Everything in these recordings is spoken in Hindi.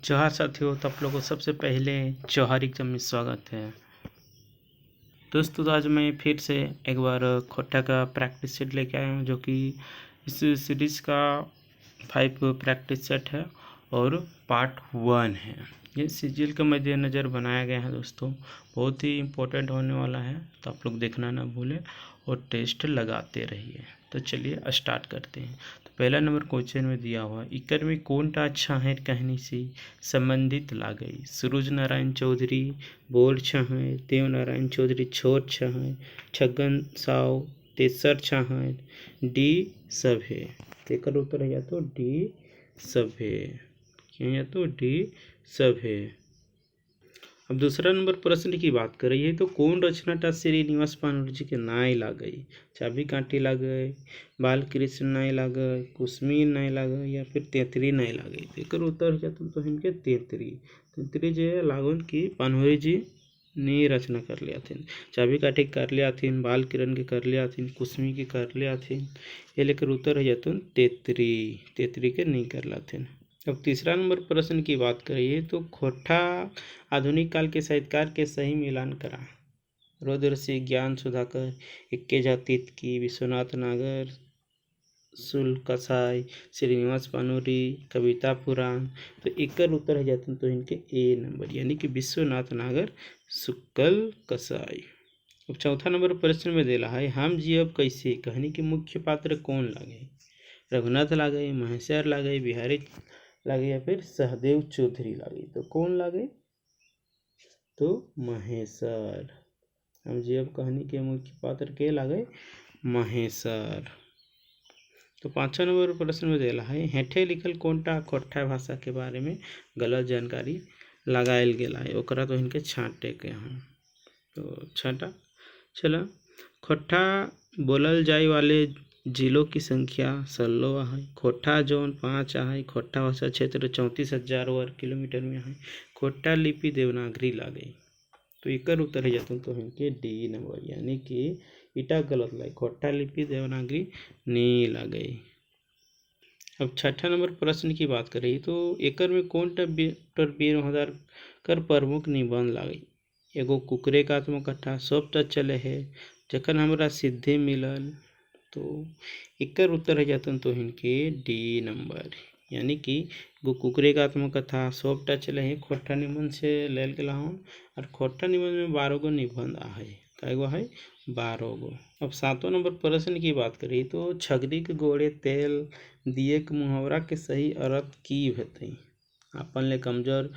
जोहार साथियों, तो आप लोगों को सबसे पहले जोहार एग्जाम में स्वागत है। दोस्तों, तो आज मैं फिर से एक बार खोटा का प्रैक्टिस सेट लेके आया हूँ, जो कि इस सीरीज़ का 5 प्रैक्टिस सेट है और पार्ट 1 है। ये सीजीएल के मद्देनज़र बनाया गया है दोस्तों, बहुत ही इम्पोर्टेंट होने वाला है, तो आप लोग देखना ना भूलें और टेस्ट लगाते रहिए। तो चलिए स्टार्ट करते हैं। तो पहला नंबर क्वेश्चन में दिया हुआ, इकर में कोनटा छाहेर कहनी से संबंधित लागई। सूरज नारायण चौधरी बोर छाहेर, देव नारायण चौधरी छोट छाहेर, छगन साव तेसर छाहेर, डी सभे। तेकर उत्तर है या तो डी सभे, या तो डी सभे। अब दूसरा नंबर प्रश्न की बात करें, तो कौन रचनाटा श्रीनिवास पानोर जी के नाय लागई। चाबी कांटी लागई, बाल कृष्ण नाय लागई, कुसमीर नाय लागई, या फिर तेतरी नाय लागई। तेकर उत्तर है तो इनके तेतरी। तेतरी जो है लागन की पानोरी जी ने रचना कर लिया थे। चाबी काठी कर लिया थी, बाल किरण के कर लिया थी, कुसमी के कर लिया थी। ये लेकर उत्तर है जातुन तेतरी। तेतरी के नहीं कर ला थे। अब तीसरा नंबर प्रश्न की बात करिए, तो खोटा आधुनिक काल के साहित्यकार के सही मिलान करा। रोदरसी, ज्ञान सुधाकर, इक्के जातीत की, विश्वनाथ नागर, शुल्क कसाई, श्रीनिवास पानोरी, कविता पुराण। तो एकर उत्तर है जाते तो इनके ए नंबर, यानी कि विश्वनाथ नागर शुक्ल कसाई। अब चौथा नंबर प्रश्न में देला है, हम जियब कैसे कहानी के मुख्य पात्र कौन लागे। रघुनाथ लागे, महेश्वर लागे, बिहारी लागे, या फिर सहदेव चौधरी लागे। तो कौन लागे, तो महेश्वर। हम जियब कहानी के मुख्य पात्र के लागे, महेश्वर। तो पांचवा नंबर प्रश्न में देला है, हेठे लिखल कोनटा खोटा भाषा के बारे में गलत जानकारी लगायल गेला है। ओकरा तो इनके छांटे के हैं। तो छांटा चला। खोटा बोलल जाए वाले जिलों की संख्या 16 है। खोटा जोन 5 है। खोटा भाषा क्षेत्र 34,000 वर्ग किलोमीटर में है। खोटा लिपि देवनागरी लागे। तो इकर उत्तर है जाता तो इनके डी नंबर, यानी कि इटा गलत लागे, खोटा लिपि देवनागरी नहीं लागे। अब छठा नंबर प्रश्न की बात करें, तो एकर में कौन डॉक्टर वीर महादार कर प्रमुख निबंध लागे। एगो कुकरे का आत्मकथा, सब चले है, जखन हमरा सिद्धि मिलल। तो एकर उत्तर है जाता तो इनके डी नंबर, यानी कि गो कुकरे का आत्मकथा, सब चले है, खोटा निबंध से लेल गेला हूँ। और खोटा निबंध में 12 गो निबंध है। कई गो है, 12 गो। अब सातों नंबर प्रश्न की बात करी, तो छगरी के गोड़े तेल दिए के मुहावरा के सही अर्थ की हेतै। अपन ले कमजोर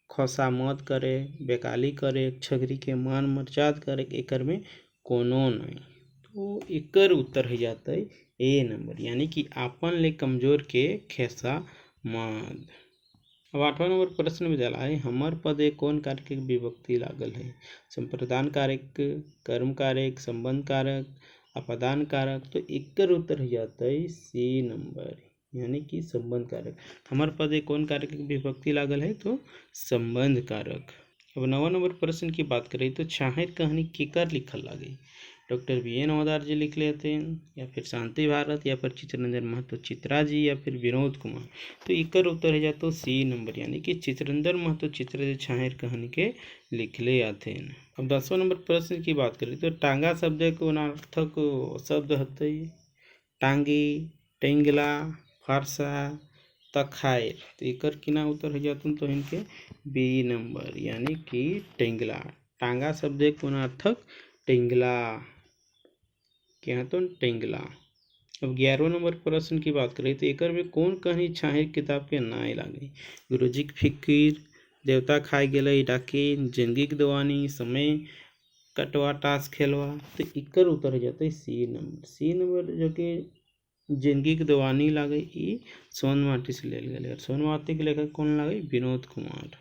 खोसा मत करे, बेकाली करे, छगरी के मान मर्याद करे, एकर में कोनो नहीं। तो एकर उत्तर हो जाता है ए नंबर, यानी कि अपन ले कमजोर के खेसा मत। अब 8वां नंबर प्रश्न में दिला है, हमर पदे कौन कारक के विभक्ति लागल है। संप्रदान कारक, कर्म कारक, संबंध कारक, अपदान कारक। तो एकर उत्तर हो जाता है सी नंबर, यानी कि संबंध कारक। हमर पदे कौन कारक की विभक्ति लागल है, तो संबंध कारक। अब 9वां नंबर प्रश्न की बात करें, तो छाहेर कहानी केकर लिखल लागे। डॉक्टर BN हवलदार जी लिख लेते हैं, या फिर शांति भारत, या फिर चित्ररंजन महतो चित्रा जी, या फिर विनोद कुमार। तो इकर उत्तर है जाता सी नंबर, यानी कि चित्ररंजन महतो चित्रा जी छाहेर कहानी के लिखले आते हैं। अब 10वां नंबर प्रश्न की बात करें, तो टांगा शब्द को अनर्थक शब्द हतई। टांगी, टेंगला, फरसा, तखायर। तो इकर किना उत्तर हो जाता तो इनके बी नंबर, यानी कि टेंगला। टांगा शब्द को अनर्थक टेंगला, क्या तो टेंगला। अब 11वां नंबर प्रश्न की बात करें, तो एकर में कौन कहानी छाहेर किताब के नाय लागे। गुरुजी की फिकिर, देवता खाए गेले डाकिन, जिंदगी की दीवानी, समय कटवा टास्क खेलवा। तो इकर उत्तर हो जाता है सी नंबर। सी नंबर जो कि जिंदगी की दीवानी लागे, ई सोन माटी से लेल गए। और सोन माटी के लेखक कौन लागे, विनोद कुमार।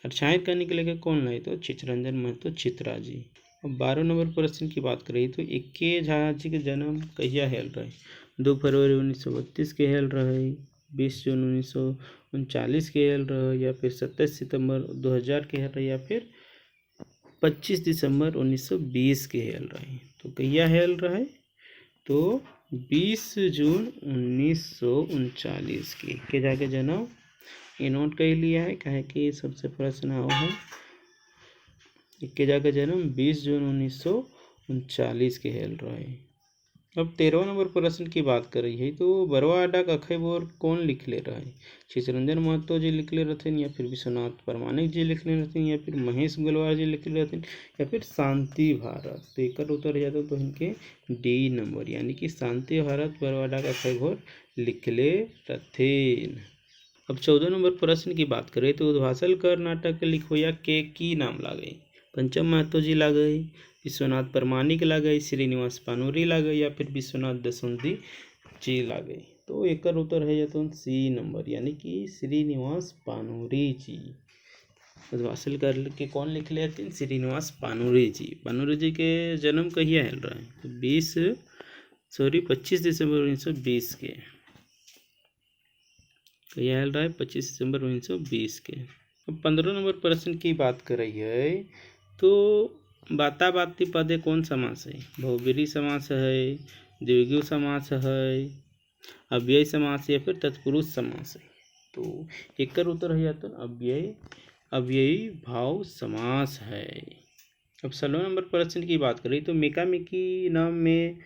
और छाहेर कहानी के लेखक कौन लागे, तो चित्ररंजन महतो चित्रा जी। अब 12 नंबर प्रश्न की बात करें, तो इक्के झा जी के जन्म कहिया हेल रहे। 2 फरवरी 1932 के हेल रहे, 20 जून 1939 के हेल रहे, या फिर 27 सितंबर 2000 के हेल रहे, या फिर 25 दिसंबर 1920 के हेल रहे। तो कहिया हेल रहे, तो 20 जून 1939 के जाके जन्म ये नोट कर लिया है काहे कि सबसे प्रश्न आओ है। इक्केजा का जन्म 20 जून 1939 के हेल रहे। अब 13वां नंबर प्रश्न की बात कर रही है तो बरवा अड्डा कखे बोर कौन लिखले रहे। चित्तरंजन महतो जी लिखले रहथिन, या फिर विश्वनाथ परमाणिक जी लिखले रहथिन, या फिर महेश गोलवार जी लिखले रहथिन, या फिर शांति भारत। तो एक उत्तर जाता तो इनके डी नंबर, यानी कि शांति भारत बरवा अड्डा कखे बोर लिखले रहथिन। अब 14 नंबर प्रश्न की बात करें तो उद्भासल कर नाटक लिखोया के की नाम लागे। पंचम महतो जी लागे, विश्वनाथ परमाणिक लागे, श्रीनिवास पानोरी लागे, या फिर विश्वनाथ दसुंदी जी लागे। तो एक उत्तर है तो सी नंबर, यानी कि श्रीनिवास पानोरी जी। उद्भासल कर के कौन लिख लेते हैं? श्रीनिवास पानोरी जी। पानोरी जी के जन्म कहिया है रहा है तो 25 दिसंबर 1920 के कहिया रहा है 25 दिसंबर 1920 के। अब 15 नंबर प्रश्न की बात कर रही है तो बाता बाती पदे कौन समास है? बहुब्रीहि समास है, द्विगु समास है, अव्ययी समास या फिर तत्पुरुष समास है। तो एक उत्तर है तो अव्ययी भाव समास है। अब 16 नंबर प्रश्न की बात करें तो मेका मेकी नाम में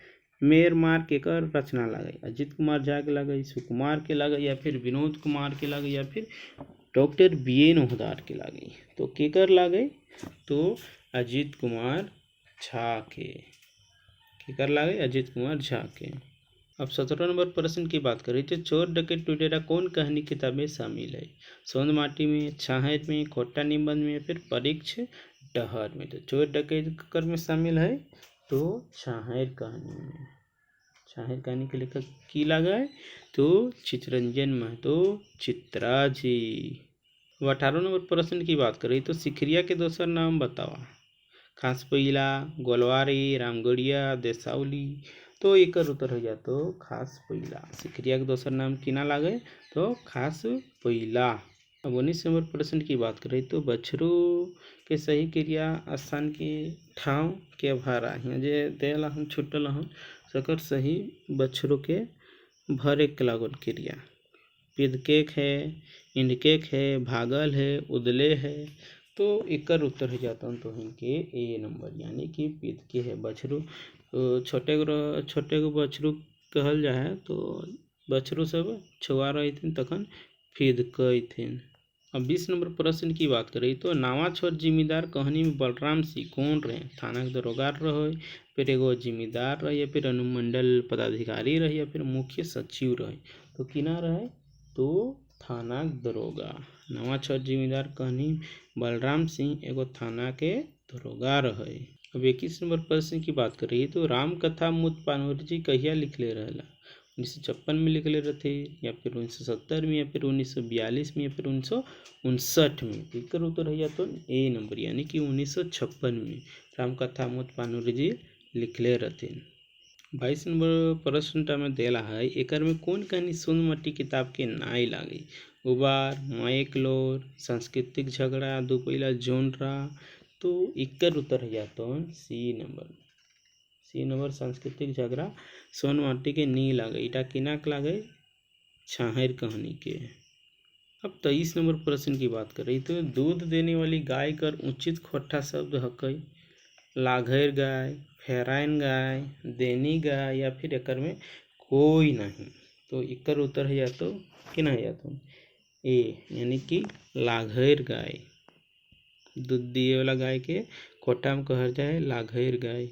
मेर मार के कर रचना लगे। अजित कुमार झा के लगे, सुकुमार के लगे, या फिर विनोद कुमार के लगे, या फिर डॉक्टर BN ओहदार के लगे। तो केकर लागे तो अजित कुमार झा के। केकर लागे अजित कुमार झा के। अब 17 नंबर प्रश्न की बात करें तो चोर डकैत टुडेरा कौन कहानी किताब में शामिल है? सोंद माटी में, छाहर में, खोटा निबंध में, फिर परीक्ष डहर में। तो चोर डकैत कर में शामिल है तो छाहर कहानी में। छाहर कहानी के लेखक की लगा है तो चित्तरंजन महतो चित्रा जी। 18 नंबर प्रश्न की बात करें तो सिखरिया के दोसर नाम बतावा। खास पहिला, गोलवारी, रामगढ़िया, देसावली। तो एक उत्तर हो जाए तो खास पहिला। सिखरिया के दोसर नाम की ना लागे तो खास पहिला। अब 19 नंबर प्रश्न की बात करें तो बछरू के सही क्रिया स्थान के ठाव के भारा यहाँ जे देला हम छुटल हन सकर सही बछरू के भरे के लागल क्रिया। पिदकेक है, इंडकेक है, भागल है, उदले है। तो एकर उत्तर हो जाता हूँ तो इनके ए नंबर, यानी कि पिदके है। बछरू छोटे गो बछरू कहल जाए तो बछरू सब छुआ रही थी तखन फिदकथिन। अब 20 नंबर प्रश्न की बात करें तो नावा छोर जिम्मेदार कहानी में बलराम सिंह कौन रहे? थाना के दरोगार रहे, फिर एगो जिम्मेदार रहे, या फिर अनुमंडल पदाधिकारी रहे, या फिर मुख्य सचिव रहे। तो किना रहे तो थाना दरोगा। नवा छोर जिम्मेदार कहानी बलराम सिंह एगो थाना के दरोगा रहे। अब 21 नंबर प्रश्न की बात करिए तो राम कथा मुत पानोरी जी कहिया लिखले रहला? 1956 में लिखले रहते, या फिर 1970 में, या फिर 1942 में, या फिर 1959 में। तो इकर उत्तर है तो ए नंबर, यानी कि 1956 में रामकथा मुत पानोरी जी लिखले रहते। 22 नंबर प्रश्न में देला है एकर में कौन कहानी सोनमट्टी किताब के नाई लागी? उबार, माइकलोर, सांस्कृतिक झगड़ा, दुपहिला जोनरा। तो इकर उत्तर है तो सी नंबर सांस्कृतिक झगड़ा सोनमट्टी के नी लागे। इटा किनाक लागे छाहर कहानी के। अब 23 नंबर प्रश्न की बात करें तो दूध देने वाली गाय कर उचित खोटा शब्द हकई। लाघर गाय, फेराइन गाय, देनी गाय, या फिर एकर में कोई नहीं। तो इकर उत्तर है तो कि नहीं है तो ए, यानी कि लाघर गाय। दूध दिए वाला गाय के खोटा में कहल जाए लाघर गाय।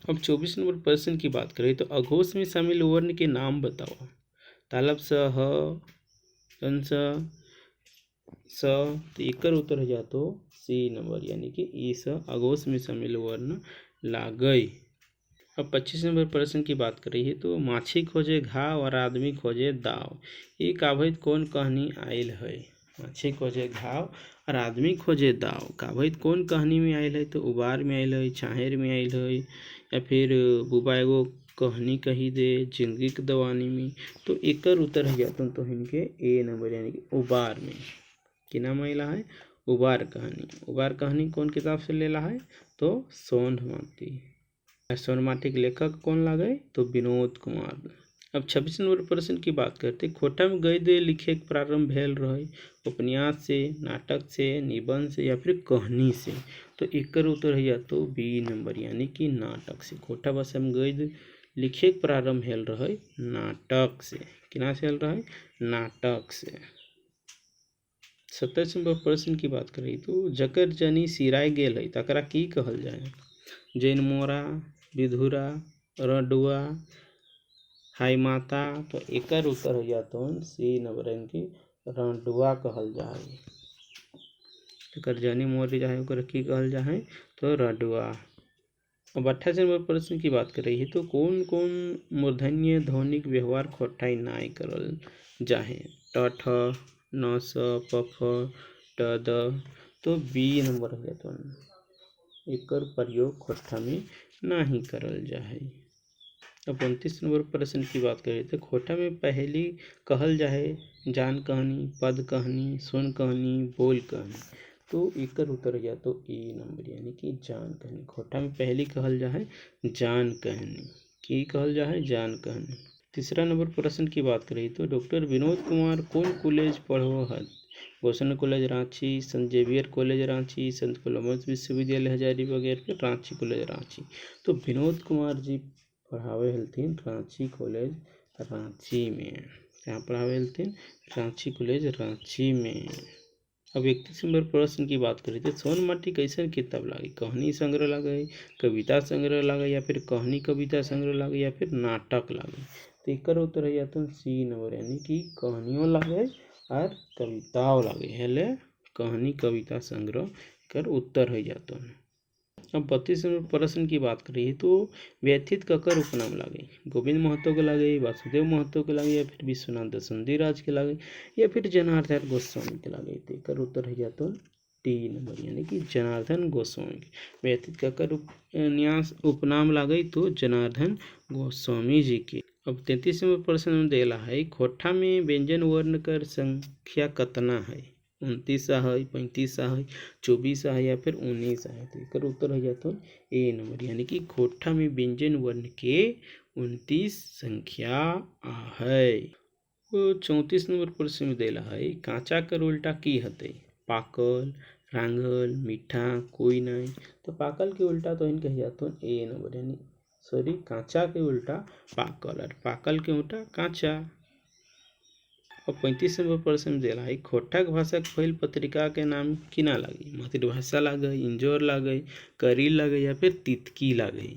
अब 24 नंबर प्रश्न की बात करें तो अघोष में शामिल वर्ण के नाम बताओ। तालब स, ह, कंस, स। तो एकर उत्तर हो जातो सी नंबर, यानी कि ई स अघोष में शामिल वर्ण लागई। अब 25 नंबर प्रश्न की बात करिए तो माछी खोजे घाव और आदमी खोजे दाव। ये काभित कौन कहानी आयल है? माछी खोजे घाव और आदमी खोजे दाव काभित कौन कहानी में आयल है? तो उबार में आयल है, छाहर में आयल है, या फिर बुबा एगो कहानी कही दे जिंदगी के दवानी में। तो एकर उत्तर है जाता तो इनके ए नंबर, यानी कि उबार में। कि नाम आयला है उबार कहानी। उबार कहानी कौन किताब से लेला है? तो सोंध माटी। सोनमाटी के लेखक कौन लागे? तो विनोद कुमार। अब 26 नंबर प्रश्न की बात करते, खोटा में गद्य लिखे के प्रारंभ भेल रहे उपन्यास से, नाटक से, निबंध से या फिर कहानी से। तो एकर उत्तर है या तो बी नंबर यानी कि नाटक से। खोटा भाषा में गद्य लिखे के प्रारंभ भेल रहे नाटक से। किना से भेल रहे? नाटक से। 27 नंबर प्रश्न की बात करी तो जकर जनी सिराय गेल है तकरा की कहल जाए? जैनमोरा, विधुरा, रडुआ, हाई माता। तो एकर उत्तर हो जाता सी नंबर की रडुआ कहल जाए। एकर जनी मोरी जाए ओकर की कहल जाए? तो रडुआ। अब 28 नंबर प्रश्न की बात कर रही है तो कौन कौन मूर्धन्य ध्वनिक व्यवहार खोटाई नाय करल जाए? ट, न, स, प, फ, ट, द। तो बी नंबर हो जाता एकर प्रयोग खोटा में नहीं करल जाए। अब 29 नंबर प्रश्न की बात करें तो खोटा में पहली कहल जाए जान कहानी, पद कहानी, सुन कहानी, बोल कहानी। तो एकर उत्तर या तो ए नंबर यानी कि जान कहानी। खोटा में पहली कहल जाए जान कहानी। की कहल जाए? जान कहानी। तीसरा नंबर प्रश्न की बात करें तो डॉक्टर विनोद कुमार कौन कॉलेज पढ़ो है? गोसन कॉलेज रांची, संत जेवियर कॉलेज रांची, संत कोलम्बस विश्वविद्यालय हजारीबाग या फिर रांची कॉलेज रांची। तो विनोद कुमार जी पढ़ावे हलथिन रांची कॉलेज रांची में। यहाँ पढ़ावे हलथिन रांची कॉलेज रांची में। अब 31 नंबर प्रश्न की बात करें तो सोन माटी कैसन किताब लागे? कहानी संग्रह लागे, कविता संग्रह लागे या फिर कहानी कविता संग्रह लागे या फिर नाटक लागे? तो एकर उत्तर है तो सी नंबर यानी कि कहानियों लागे और कविताओं लागे। हेले कहानी कविता संग्रह कर उत्तर है जाता है। अब 32 नंबर प्रश्न की बात करें तो व्यथित ककर उपनाम लागे? गोविंद महतो के लागे, वासुदेव महतो के लागे या फिर विश्वनाथ दसंधी राज के लागे या फिर जनार्दन गोस्वामी के लागे? तो एकर उत्तर है जाता टी नंबर यानी कि जनार्दन गोस्वामी। व्यथित ककर न्यास उपनाम लागे तो जनार्दन गोस्वामी जी के। अब 33 नंबर प्रश्न में देला है खोटा में व्यंजन वर्ण कर संख्या कतना है? 29 है, 35 है, 24 है या फिर 19 है? तो एकर उत्तर हो जाता ए नंबर यानी कि खोटा में व्यंजन वर्ण के 29 संख्या है। तो 34 नंबर प्रश्न में देला है कांचा कर उल्टा की हते? पाकल, रांगल, मीठा, कोई नहीं। तो पाकल के उल्टा तो इनके जाता ए नंबर यानी सॉरी कांचा के उल्टा पाकल और पाकल के उल्टा कांचा। और 35 नंबर प्रश्न में देला है खोटा भाषा के पहिल पत्रिका के नाम किना लागे? मातृभाषा लागे, इंजोर लागे, करील लागे या फिर तितकी लागे?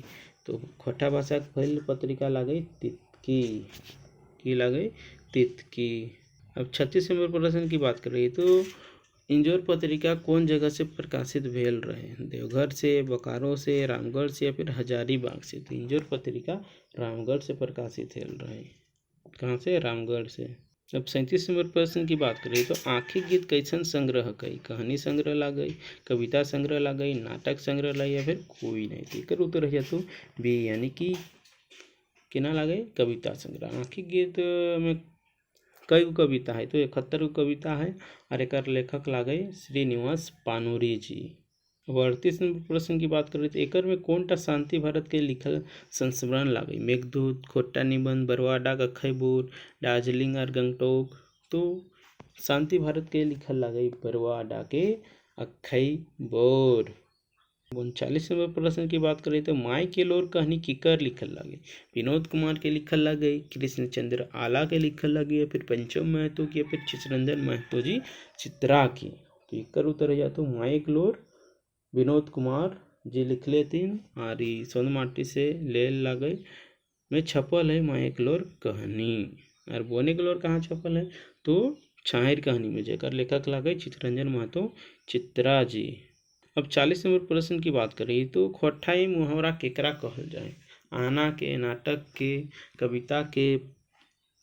तो खोटा भाषा के पहिल पत्रिका लागे तितकी। की लागे? तितकी। अब 36 नंबर प्रश्न की बात कर रही तो इंजोर पत्रिका कौन जगह से प्रकाशित भेल रहे? देवघर से, बोकारो से, रामगढ़ से या फिर हजारीबाग से? तो इंजोर पत्रिका रामगढ़ से प्रकाशित भेल रहे। कहाँ से? रामगढ़ से। अब 37 नंबर प्रश्न की बात करें तो आखिरी गीत कैसन संग्रह कई? कहानी संग्रह ला गई, कविता संग्रह ला गई, नाटक संग्रह ला या फिर कोई नहीं? तो एकर उत्तर है तो बी यानी कि किना ला गई? कविता संग्रह। आखिरी गीत में कई गो कविता है? तो 71 गो कविता है और एक लेखक ला गए श्रीनिवास पानोरी जी। अब 38 नंबर प्रश्न की बात करें तो एकर में कौन टा शांति भारत के लिखल संस्मरण लागे? मेघदूत, खोटा निबंध, बरवाडा, अखैबुर, दार्जिलिंग और गंगटोक? तो शांति भारत के लिखल लागे बरवाडा के अखैबुर। 39 नंबर प्रश्न की बात करें तो माई के लोर कहानी किकर लिखल लागे? विनोद कुमार के लिखल लागे, कृष्णचंद्र आला के लिखल लागे या फिर पंचम महतो की या फिर चित्ररंजन महतो जी चित्रा की? तो एकर उत्तर है तो माई के लोर विनोद कुमार जी लिख लेतीन और सोन माटी से ले लागे में छपल है माई के लोर कहानी। और बोने के लोर कहाँ छपल है? तो छाहिर कहानी में जेकर लेखक लागे चित्ररंजन महतो चित्रा जी। अब 40 नंबर प्रश्न की बात करें तो खोटाई मुहावरा केकरा कहल जाए? आना के, नाटक के, कविता के,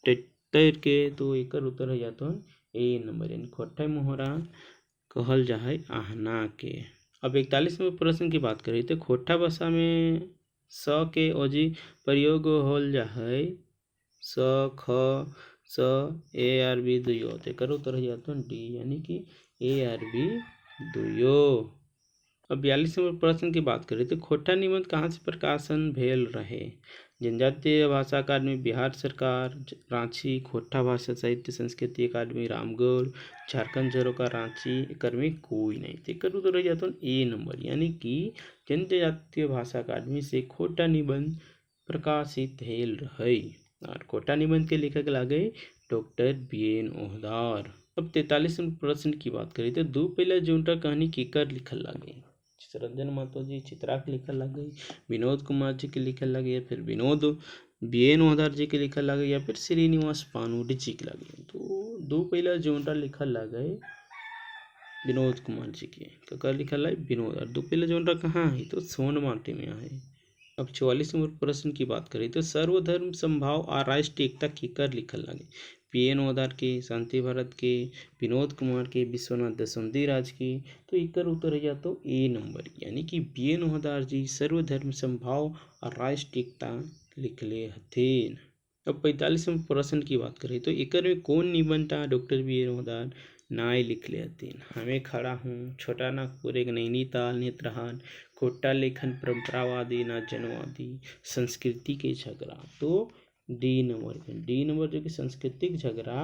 टेटर के? तो एकर उत्तर है जाता ए नंबर यानी खोटाई मुहावरा कहल जाए आहना के। अब 41 नंबर प्रश्न की बात करें तो खोटा भाषा में स के ओजी प्रयोग होल जाए स, ख, स, ए आर बी दुयो? तो एकर उत्तर है जाता डी यानी कि ए आर बी दुयो। अब 42 नंबर प्रश्न की बात करें तो खोटा निबंध कहाँ से प्रकाशन भेल रहे? जनजातीय भाषा अकादमी बिहार सरकार रांची, खोट्टा भाषा साहित्य संस्कृति अकादमी रामगढ़, झारखंड झरोका रांची, एकर में कोई नहीं। तो एकर उत्तर रह जाता ए नंबर, यानी कि जनजातीय भाषा अकादमी से खोट्टा निबंध प्रकाशित हेल रहे। और खोट्टा निबंध के लेखक लागे डॉक्टर बी.एन. ओहदार। अब 43 प्रश्न की बात करें तो दो पहला जोंटा कहानी केकर लिखल लागे। चित्तरंजन महतो जी चित्रा के लिखल लागे, विनोद कुमार जी के लिखल लागे, या फिर विनोद बी.एन. ओहदार जी के लिखल लागे, या फिर श्रीनिवास पानूरी जी के लागे। तो दो पहला जोंटा लिखल लागे विनोद कुमार जी के, ककर लिखल लागे विनोद। और दो पहला जोंटा कहाँ है तो सोनमाटी में है। अब 44 नंबर प्रश्न की बात करें तो सर्वधर्म संभाव और राष्ट्रीय एकता केकर लिखल लागे। बी.एन. ओहदार के, शांति भारत के, विनोद कुमार के, विश्वनाथ दसुंधी राज के। तो एकर उत्तर है तो ए नंबर, यानी कि बी.एन. ओहदार जी सर्वधर्म संभाव और राष्ट्रीय एकता लिखले हथिन। अब 45 नंबर प्रश्न की बात करें तो एकर में कौन निबंध डॉक्टर बी.एन. ओहदार नाय लिखले हथिन। हमें खड़ा हूँ, छोटा नागपुर, एक नैनीताल, नेत्रहार, खोट्टा लेखन परंपरावादी ना जनवादी, संस्कृति के झगड़ा। तो डी नंबर जो कि सांस्कृतिक झगड़ा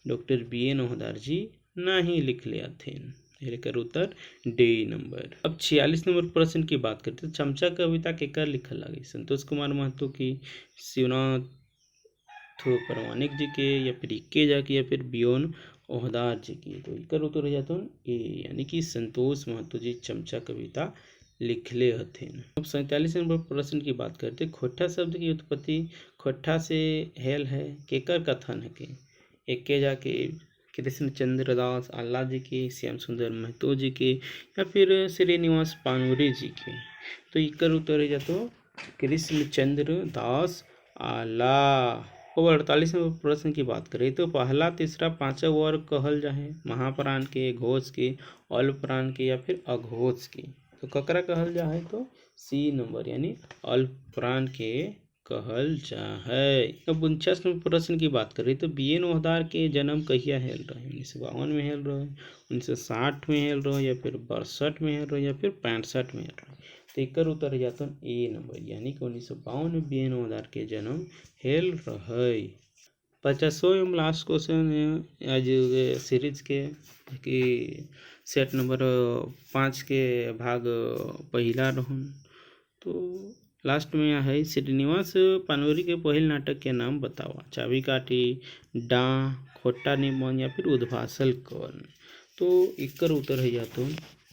डॉक्टर बी.एन. ओहदार जी नहीं लिखले हथिन। एकर उत्तर डी नंबर। अब 46 नंबर प्रश्न की बात करते हैं, चमचा कविता केकर लिखल लागे। संतोष कुमार महतो की, शिवनाथ परमाणिक जी के, या फिर इक्के जा के, या फिर बी.एन. ओहदार जी की। तो एकर उत्तर हो जाता ए, यानी कि संतोष महतो जी चमचा कविता लिखले हथिन। अब 47 नंबर प्रश्न की बात करते, खोट्टा शब्द की उत्पत्ति खोट्टा से हेल है, केकर कथन है के। इक्के जा के, कृष्णचंद्र दास आल्ला जी के, श्याम सुंदर महतो जी के, या फिर श्रीनिवास पानूरी जी के। तो एकर उत्तर हो जाता कृष्णचंद्र दास आल्ला। और 48 नंबर प्रश्न की बात करें तो पहला, तीसरा, पांचवा वर्ग कहल जाए महाप्राण के, घोष के, अल्पप्राण के, या फिर अघोष के। तो ककरा कहल जाए तो सी नंबर, यानी अल्पप्राण के कहल जाए। अब 49 नंबर प्रश्न की बात करें तो बी.एन. ओहदार के जन्म कहिया हेल रहे। 1952 में हेल रहे, 1960 में हेल रहे, या फिर 62 में हेल रहे, या फिर 65 में हेल रहे। तो एकर उत्तर जाता ए नंबर, यानी कि 1952 में बी.एन. ओहदार के जन्म हेल रहे। 50वां एवं लास्ट क्वेश्चन है आज सीरीज के कि सेट नंबर 5 के भाग पहिला रहन। तो लास्ट में है श्रीनिवास पानूरी के पहल नाटक के नाम बतावा। चाबी काठी, डां, खोट्टा निबंध, या फिर उद्भासल कर्ण। तो एकर उत्तर है जातो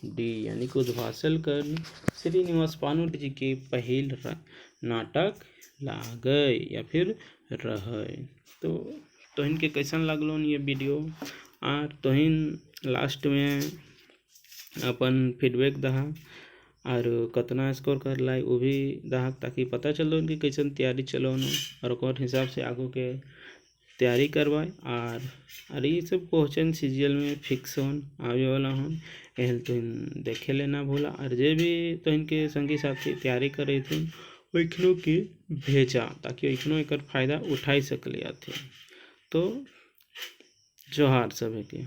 डी, यानी कि उद्भासल कर्ण श्रीनिवास पानूरी जी के पहल नाटक लागे या फिर रहे। तो तोहिन के कैसन लागलो ये वीडियो, और तोहिन लास्ट में अपन फीडबैक दहा और कितना स्कोर कर लाई वो भी दहा, ताकि पता चल उनकी कैसन तैयारी चलो न, और ओकर हिसाब से आगू के तैयारी करवाए। और ये सब क्वेश्चन सीजीएल में फिक्स होन आवे वाला होन, एहल तो देखे लेना भूला। और जे भी तो इनके संगी साथी तैयारी करे थे वैखनों के भेजा, ताकि वैखनों एक फ़ायदा उठाई सकले आथे। तो जोहार सभी के।